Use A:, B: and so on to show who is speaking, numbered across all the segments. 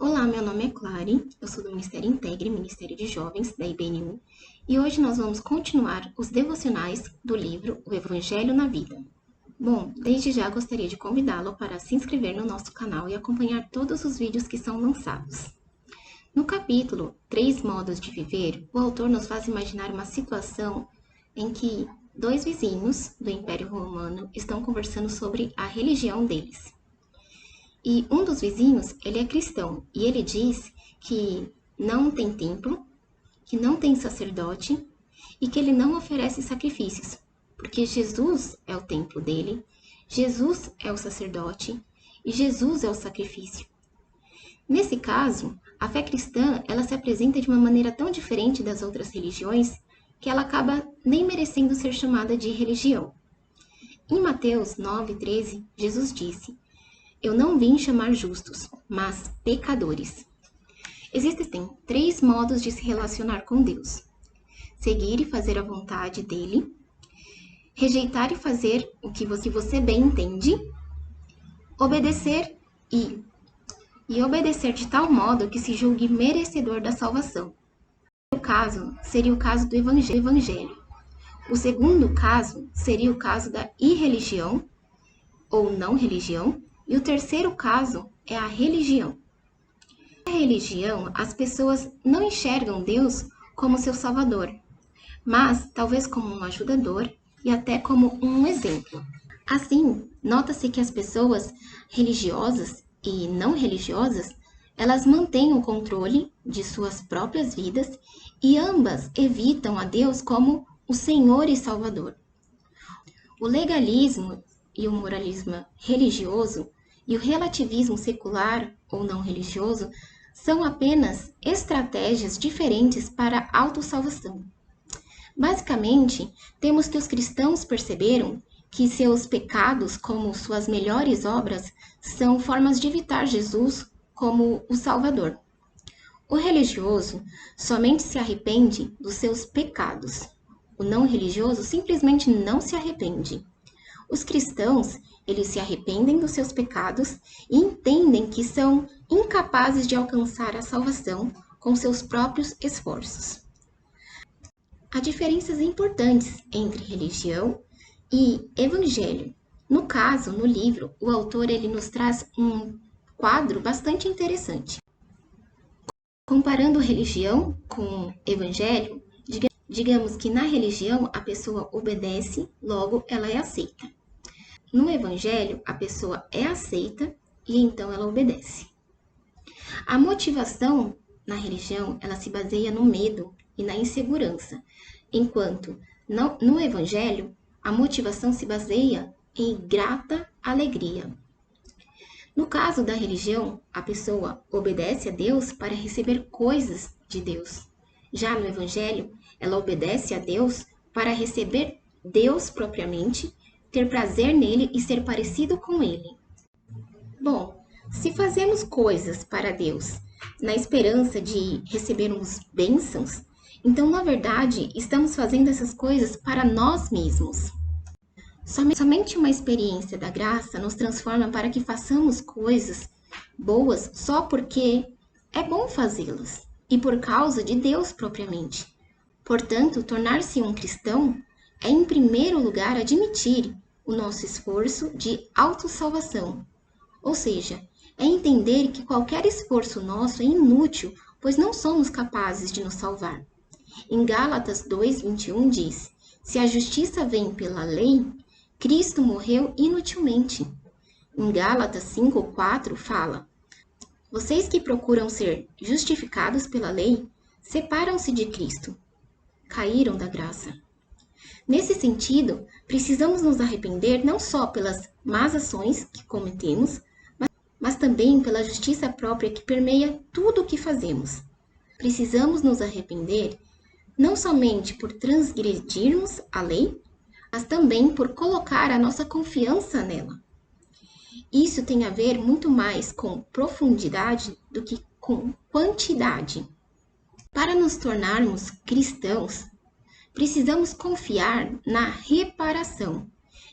A: Olá, meu nome é Clary, eu sou do Ministério Integre, Ministério de Jovens, da IBNU, e hoje nós vamos continuar os devocionais do livro O Evangelho na Vida. Bom, desde já gostaria de convidá-lo para se inscrever no nosso canal e acompanhar todos os vídeos que são lançados. No capítulo 3 Modos de Viver, o autor nos faz imaginar uma situação em que dois vizinhos do Império Romano estão conversando sobre a religião deles. E um dos vizinhos, ele é cristão, e ele diz que não tem templo, que não tem sacerdote e que ele não oferece sacrifícios, porque Jesus é o templo dele, Jesus é o sacerdote e Jesus é o sacrifício. Nesse caso, a fé cristã, ela se apresenta de uma maneira tão diferente das outras religiões que ela acaba nem merecendo ser chamada de religião. Em Mateus 9:13, Jesus disse: "Eu não vim chamar justos, mas pecadores." Existem 3 modos de se relacionar com Deus: seguir e fazer a vontade dele, rejeitar e fazer o que você bem entende, obedecer e obedecer de tal modo que se julgue merecedor da salvação. O caso seria o caso do evangelho. O segundo caso seria o caso da irreligião ou não religião. E o terceiro caso é a religião. Na religião, as pessoas não enxergam Deus como seu salvador, mas talvez como um ajudador e até como um exemplo. Assim, nota-se que as pessoas religiosas e não religiosas, elas mantêm o controle de suas próprias vidas e ambas evitam a Deus como o Senhor e Salvador. O legalismo e o moralismo religioso e o relativismo secular ou não religioso são apenas estratégias diferentes para a autossalvação. Basicamente, temos que os cristãos perceberam que seus pecados, como suas melhores obras, são formas de evitar Jesus como o Salvador. O religioso somente se arrepende dos seus pecados. O não religioso simplesmente não se arrepende. Os cristãos, eles se arrependem dos seus pecados e entendem que são incapazes de alcançar a salvação com seus próprios esforços. Há diferenças importantes entre religião e evangelho. No caso, no livro, o autor ele nos traz um quadro bastante interessante. Comparando religião com evangelho, digamos que na religião a pessoa obedece, logo ela é aceita. No evangelho, a pessoa é aceita e então ela obedece. A motivação na religião, ela se baseia no medo e na insegurança, enquanto no evangelho, a motivação se baseia em grata alegria. No caso da religião, a pessoa obedece a Deus para receber coisas de Deus. Já no evangelho, ela obedece a Deus para receber Deus propriamente, ter prazer nele e ser parecido com ele. Bom, se fazemos coisas para Deus na esperança de recebermos bênçãos, então, na verdade, estamos fazendo essas coisas para nós mesmos. Somente uma experiência da graça nos transforma para que façamos coisas boas só porque é bom fazê-las e por causa de Deus propriamente. Portanto, tornar-se um cristão é, em primeiro lugar, admitir o nosso esforço de autossalvação. Ou seja, é entender que qualquer esforço nosso é inútil, pois não somos capazes de nos salvar. Em Gálatas 2:21 diz: "Se a justiça vem pela lei, Cristo morreu inutilmente." Em Gálatas 5:4 fala: "Vocês que procuram ser justificados pela lei, separam-se de Cristo, caíram da graça." Nesse sentido, precisamos nos arrepender não só pelas más ações que cometemos, mas também pela justiça própria que permeia tudo o que fazemos. Precisamos nos arrepender não somente por transgredirmos a lei, mas também por colocar a nossa confiança nela. Isso tem a ver muito mais com profundidade do que com quantidade. Para nos tornarmos cristãos, precisamos confiar na reparação,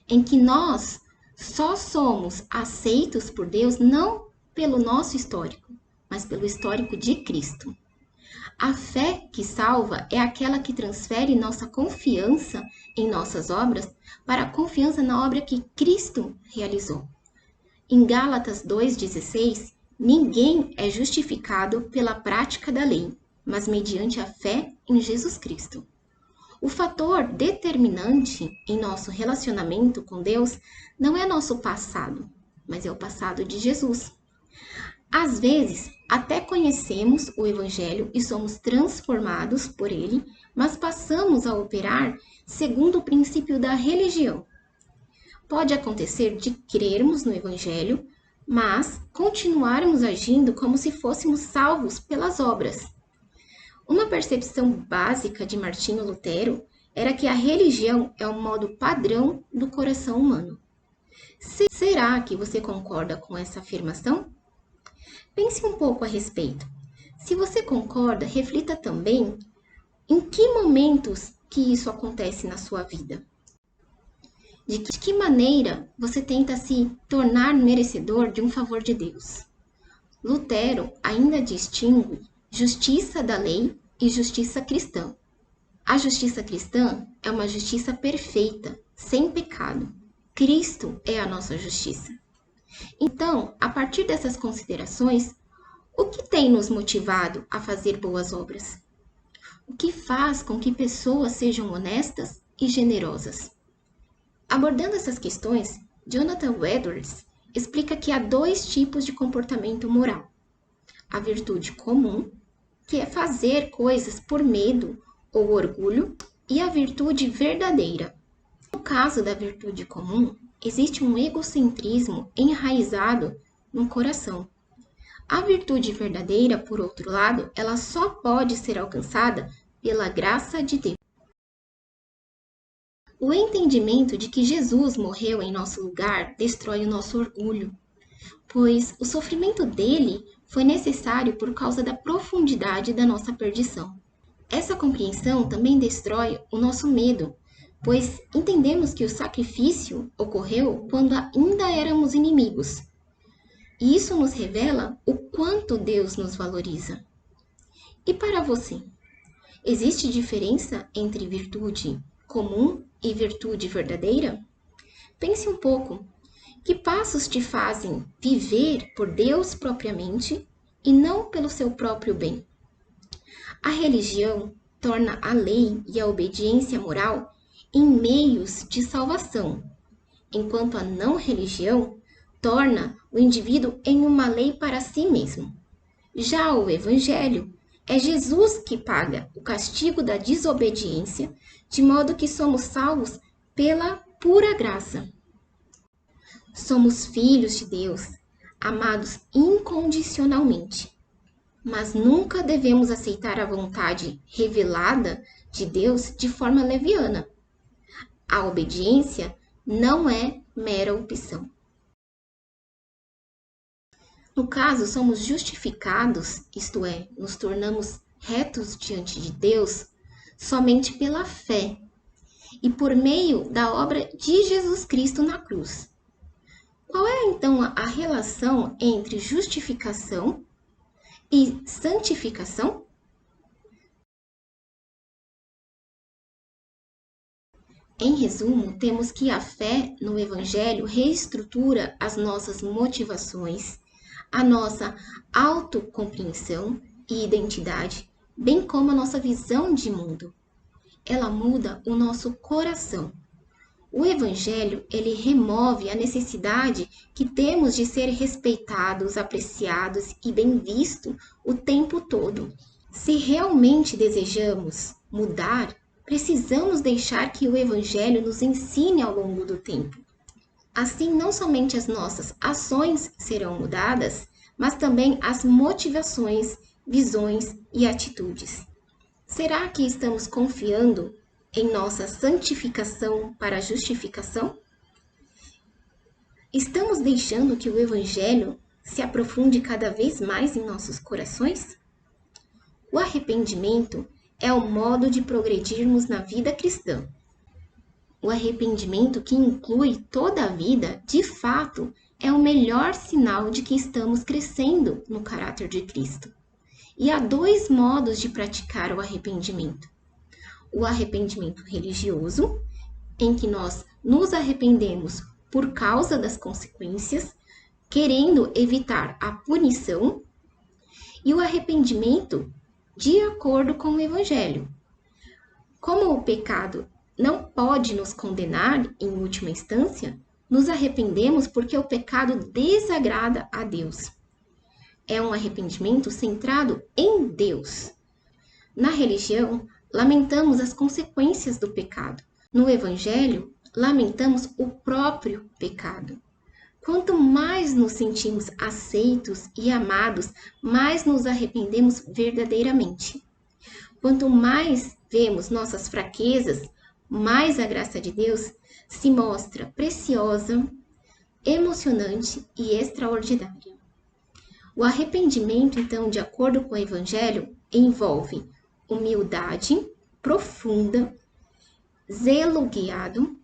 A: em que nós só somos aceitos por Deus não pelo nosso histórico, mas pelo histórico de Cristo. A fé que salva é aquela que transfere nossa confiança em nossas obras para a confiança na obra que Cristo realizou. Em Gálatas 2,16, ninguém é justificado pela prática da lei, mas mediante a fé em Jesus Cristo. O fator determinante em nosso relacionamento com Deus não é nosso passado, mas é o passado de Jesus. Às vezes, até conhecemos o Evangelho e somos transformados por ele, mas passamos a operar segundo o princípio da religião. Pode acontecer de crermos no Evangelho, mas continuarmos agindo como se fôssemos salvos pelas obras. Uma percepção básica de Martinho Lutero era que a religião é o modo padrão do coração humano. Será que você concorda com essa afirmação? Pense um pouco a respeito. Se você concorda, reflita também em que momentos que isso acontece na sua vida. De que maneira você tenta se tornar merecedor de um favor de Deus? Lutero ainda distingue justiça da lei e justiça cristã. A justiça cristã é uma justiça perfeita, sem pecado. Cristo é a nossa justiça. Então, a partir dessas considerações, o que tem nos motivado a fazer boas obras? O que faz com que pessoas sejam honestas e generosas? Abordando essas questões, Jonathan Edwards explica que há dois tipos de comportamento moral. A virtude comum, que é fazer coisas por medo ou orgulho, e a virtude verdadeira. No caso da virtude comum, existe um egocentrismo enraizado no coração. A virtude verdadeira, por outro lado, ela só pode ser alcançada pela graça de Deus. O entendimento de que Jesus morreu em nosso lugar destrói o nosso orgulho, pois o sofrimento dele foi necessário por causa da profundidade da nossa perdição. Essa compreensão também destrói o nosso medo, pois entendemos que o sacrifício ocorreu quando ainda éramos inimigos. E isso nos revela o quanto Deus nos valoriza. E para você, existe diferença entre virtude comum e virtude verdadeira? Pense um pouco. Que passos te fazem viver por Deus propriamente e não pelo seu próprio bem? A religião torna a lei e a obediência moral em meios de salvação, enquanto a não religião torna o indivíduo em uma lei para si mesmo. Já o Evangelho é Jesus que paga o castigo da desobediência, de modo que somos salvos pela pura graça. Somos filhos de Deus, amados incondicionalmente. Mas nunca devemos aceitar a vontade revelada de Deus de forma leviana. A obediência não é mera opção. No caso, somos justificados, isto é, nos tornamos retos diante de Deus, somente pela fé e por meio da obra de Jesus Cristo na cruz. Qual é então a relação entre justificação e santificação? Em resumo, temos que a fé no Evangelho reestrutura as nossas motivações, a nossa autocompreensão e identidade, bem como a nossa visão de mundo. Ela muda o nosso coração. O Evangelho, ele remove a necessidade que temos de ser respeitados, apreciados e bem vistos o tempo todo. Se realmente desejamos mudar, precisamos deixar que o Evangelho nos ensine ao longo do tempo. Assim, não somente as nossas ações serão mudadas, mas também as motivações, visões e atitudes. Será que estamos confiando em nossa santificação para a justificação? Estamos deixando que o Evangelho se aprofunde cada vez mais em nossos corações? O arrependimento é o modo de progredirmos na vida cristã. O arrependimento que inclui toda a vida, de fato, é o melhor sinal de que estamos crescendo no caráter de Cristo. E há dois modos de praticar o arrependimento. O arrependimento religioso, em que nós nos arrependemos por causa das consequências, querendo evitar a punição, e o arrependimento de acordo com o Evangelho. Como o pecado não pode nos condenar em última instância, nos arrependemos porque o pecado desagrada a Deus. É um arrependimento centrado em Deus. Na religião, lamentamos as consequências do pecado. No Evangelho, lamentamos o próprio pecado. Quanto mais nos sentimos aceitos e amados, mais nos arrependemos verdadeiramente. Quanto mais vemos nossas fraquezas, mais a graça de Deus se mostra preciosa, emocionante e extraordinária. O arrependimento, então, de acordo com o Evangelho, envolve humildade profunda, zelo guiado,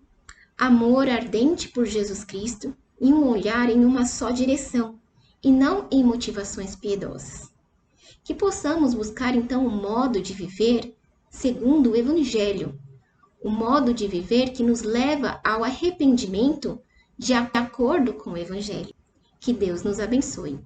A: amor ardente por Jesus Cristo e um olhar em uma só direção, e não em motivações piedosas. Que possamos buscar, então, o modo de viver segundo o Evangelho, o modo de viver que nos leva ao arrependimento de acordo com o Evangelho. Que Deus nos abençoe.